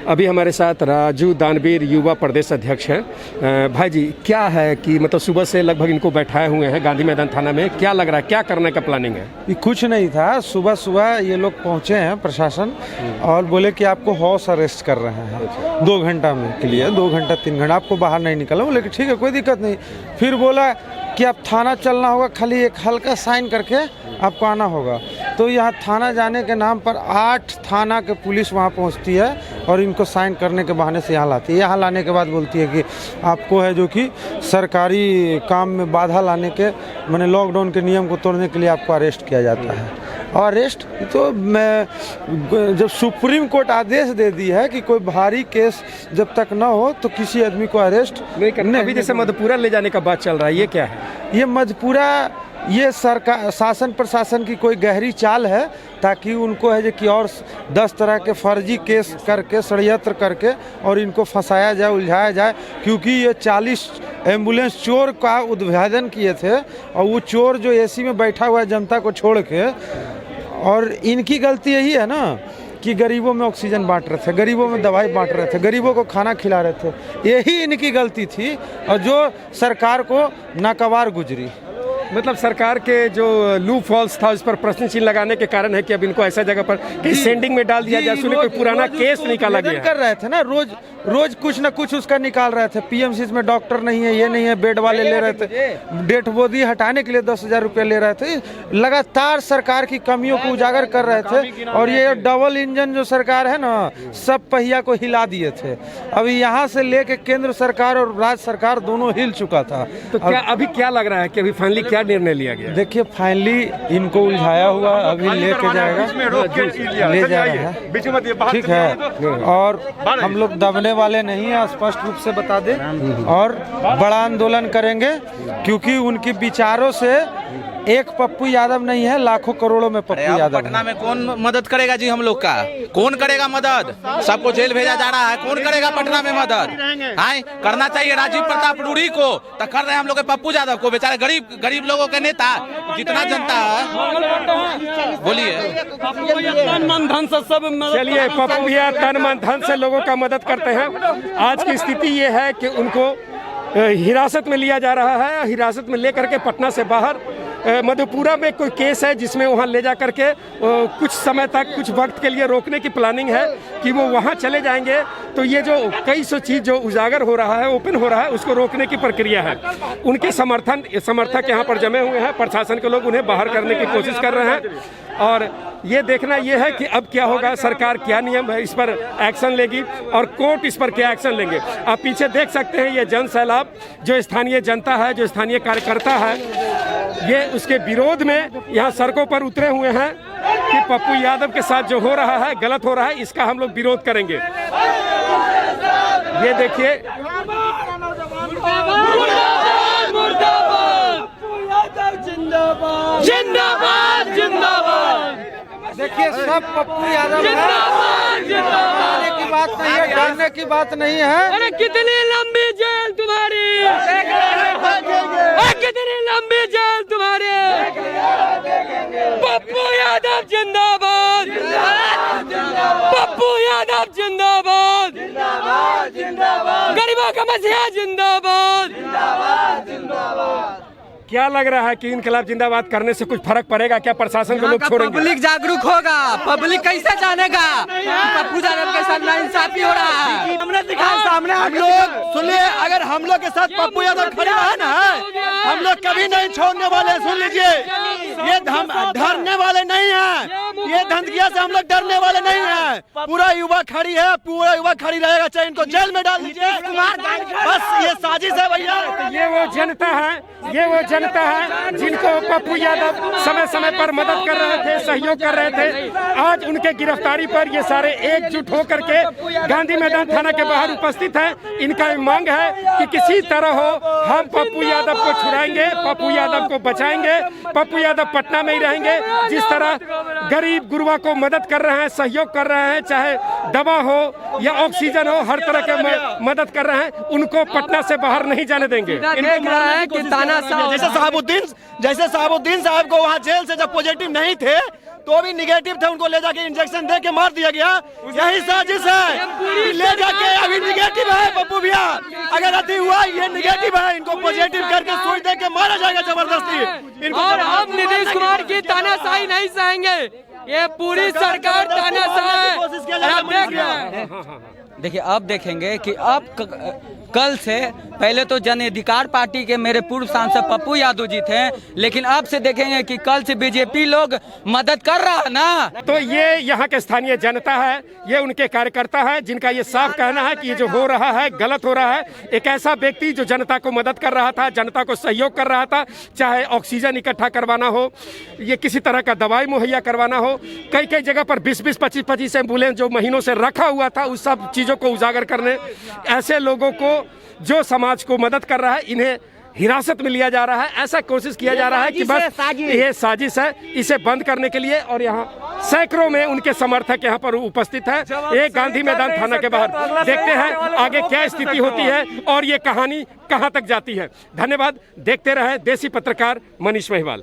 अभी हमारे साथ राजू दानवीर युवा प्रदेश अध्यक्ष हैं। भाई जी, क्या है कि मतलब सुबह से लगभग इनको बैठाए हुए हैं गांधी मैदान थाना में, क्या लग रहा है, क्या करने का प्लानिंग है? ये कुछ नहीं था, सुबह सुबह ये लोग पहुंचे हैं प्रशासन और बोले कि आपको हाउस अरेस्ट कर रहे हैं 2 घंटा में के लिए, 2 घंटा 3 घंटा आपको बाहर नहीं निकलना। बोले कि ठीक है, कोई दिक्कत नहीं। फिर बोला कि आप थाना चलना होगा, खाली एक हल्का साइन करके आपको आना होगा। तो यहाँ थाना जाने के नाम पर 8 थाना के पुलिस वहाँ पहुँचती है और इनको साइन करने के बहाने से यहाँ लाती है। यहाँ लाने के बाद बोलती है कि आपको है जो कि सरकारी काम में बाधा लाने के, माने लॉकडाउन के नियम को तोड़ने के लिए आपको अरेस्ट किया जाता है। और अरेस्ट तो मैं जब सुप्रीम कोर्ट आदेश दे दी है कि कोई भारी केस जब तक ना हो तो किसी आदमी को अरेस्ट नहीं करना। अभी जैसे मधेपुरा ले जाने का बात चल रहा है, ये क्या है? ये मधेपुरा, ये सरकार शासन प्रशासन की कोई गहरी चाल है ताकि उनको है जो कि और 10 तरह के फर्जी केस करके, षड्यंत्र करके और इनको फंसाया जाए, उलझाया जाए। क्योंकि ये 40 एम्बुलेंस चोर का उद्भेदन किए थे और वो चोर जो एसी में बैठा हुआ है जनता को छोड़ के, और इनकी गलती यही है ना कि गरीबों में ऑक्सीजन बांट रहे थे, गरीबों में दवाई बांट रहे थे, गरीबों को खाना खिला रहे थे। यही इनकी गलती थी और जो सरकार को नाकवार गुजरी। मतलब सरकार के जो लूप फॉल्स था उस पर प्रश्न चिन्ह लगाने के कारण है कि अब इनको ऐसा जगह पर कहीं सेंडिंग में डाल दिया जाए। सुने कोई पुराना केस निकाला गया कर रहे थे ना, रोज कुछ ना कुछ उसका निकाल रहे थे। पीएमसी में डॉक्टर नहीं है, ये नहीं है, बेड वाले ले रहे थे, डेड बॉडी हटाने के लिए 10,000 रुपये ले रहे थे। लगातार सरकार की कमियों को उजागर कर रहे थे और ये डबल इंजन जो सरकार है ना, सब पहिया को हिला दिए थे। अभी यहाँ से लेके केंद्र सरकार और राज्य सरकार दोनों हिल चुका था। तो क्या अभी क्या लग रहा है कि अभी फाइनली क्या निर्णय लिया गया? देखिए, फाइनली इनको उलझाया हुआ, अभी लेके जाएगा, ले जा रहा है, ठीक है। और हम लोग दबने वाले नहीं है, स्पष्ट रूप से बता दें, और बड़ा आंदोलन करेंगे क्योंकि उनके विचारों से एक पप्पू यादव नहीं है, लाखों करोड़ों में पप्पू यादव। पटना में कौन मदद करेगा जी हम लोग का? कौन करेगा मदद? सबको जेल भेजा जा रहा है, कौन करेगा पटना में मदद? हाँ, करना चाहिए राजीव प्रताप रूडी को, तो कर रहे हैं हम लोग के पप्पू यादव को, बेचारे गरीब लोगों के नेता। जितना जनता है, बोलिए, चलिए, पप्पू भैया तन मन धन से लोगों का मदद करते हैं। आज की स्थिति ये है कि उनको हिरासत में लिया जा रहा है। हिरासत में लेकर के पटना से बाहर मधेपुरा में कोई केस है जिसमें वहाँ ले जा करके कुछ समय तक, कुछ वक्त के लिए रोकने की प्लानिंग है कि वो वहाँ चले जाएंगे। तो ये जो कई सौ चीज़ जो उजागर हो रहा है, ओपन हो रहा है, उसको रोकने की प्रक्रिया है। उनके समर्थक यहाँ पर जमे हुए हैं, प्रशासन के लोग उन्हें बाहर करने की कोशिश कर रहे हैं। और ये देखना ये है कि अब क्या होगा, सरकार क्या नियम है इस पर एक्शन लेगी और कोर्ट इस पर क्या एक्शन लेंगे। आप पीछे देख सकते हैं, ये जन सैलाब जो स्थानीय जनता है, जो स्थानीय कार्यकर्ता है, ये उसके विरोध में यहाँ सड़कों पर उतरे हुए हैं कि पप्पू यादव के साथ जो हो रहा है गलत हो रहा है, इसका हम लोग विरोध करेंगे। ये देखिए, जिंदाबाद जिंदाबाद। देखिए, सब पप्पू यादव डरने की बात नहीं है, डरने की बात नहीं है। अरे कितनी लंबी जेल तुम्हारी, कितनी लंबी जेल तुम्हारी। पप्पू यादव जिंदाबाद, पप्पू यादव जिंदाबाद, गरीबों का मसीहा जिंदाबाद। क्या लग रहा है कि इनकलाब जिंदाबाद करने से कुछ फर्क पड़ेगा क्या? प्रशासन को लोग छोड़ेंगे? पब्लिक जागरूक होगा, पब्लिक कैसे जानेगा पप्पू यादव के साथ नाइंसाफी हो रहा है। हमने दिखाया सामने, हम लोग सुनिए, अगर हम लोग के साथ पप्पू यादव खड़े है ना, हम लोग कभी नहीं छोड़ने वाले। सुन लीजिए, ये डरने वाले नहीं है, ये धंधकिया से हम लोग डरने वाले नहीं है। पूरा युवा खड़ी है, पूरा युवा खड़ी रहेगा, चाहे इनको जेल में डाल दीजिए, बस ये साजिश है भैया। ये वो जनता है, ये वो जनता है जिनको पप्पू यादव समय समय पर मदद कर रहे थे, सहयोग कर रहे थे। आज उनके गिरफ्तारी पर ये सारे एकजुट होकर के गांधी मैदान थाना के बाहर उपस्थित हैं। इनका मांग है कि किसी तरह हो हम पप्पू यादव को छुड़ाएंगे, पप्पू यादव को बचाएंगे, पप्पू यादव पटना में ही रहेंगे। जिस तरह गरीब गुरबा को मदद कर रहे हैं, सहयोग कर रहे हैं, चाहे दवा हो या ऑक्सीजन हो, हर तरह के मदद कर रहे हैं, उनको पटना से बाहर नहीं जाने देंगे। जैसे साहबुद्दीन साहब को वहाँ जेल से जब पॉजिटिव नहीं थे तो भी निगेटिव थे, उनको ले जाके इंजेक्शन दे के मार दिया गया। यही साजिश है, ले जाके अभी निगेटिव है पप्पू भैया, अगर अति हुआ ये निगेटिव है, इनको पॉजिटिव करके सुई दे के मारा जाएगा जबरदस्ती इनको। और हम नीतीश कुमार की तानाशाही नहीं सहेंगे, ये पूरी सरकार तानाशाह है। आप देख रहे हैं। देखिए अब देखेंगे कि अब कल से पहले तो जन अधिकार पार्टी के मेरे पूर्व सांसद पप्पू यादव जी थे, लेकिन अब से देखेंगे कि कल से बीजेपी लोग मदद कर रहा है ना। तो ये यहाँ के स्थानीय जनता है, ये उनके कार्यकर्ता है, जिनका ये साफ कहना है कि ये जो हो रहा है गलत हो रहा है। एक ऐसा व्यक्ति जो जनता को मदद कर रहा था, जनता को सहयोग कर रहा था, चाहे ऑक्सीजन इकट्ठा करवाना हो, ये किसी तरह का दवाई मुहैया करवाना हो, कई कई जगह पर 20-20, 25-25 एम्बुलेंस जो महीनों से रखा हुआ था, उस सब चीज़ों को उजागर करने, ऐसे लोगों को जो समाज को मदद कर रहा है, इन्हें हिरासत में लिया जा रहा है। ऐसा कोशिश किया जा रहा है कि बस ये साजिश है, इसे बंद करने के लिए। और यहाँ सैकड़ों में उनके समर्थक यहाँ पर उपस्थित है, एक गांधी मैदान थाना के बाहर। देखते हैं आगे क्या स्थिति होती है और ये कहानी कहाँ तक जाती है। धन्यवाद। देखते रहे देसी पत्रकार मनीष महिवाल।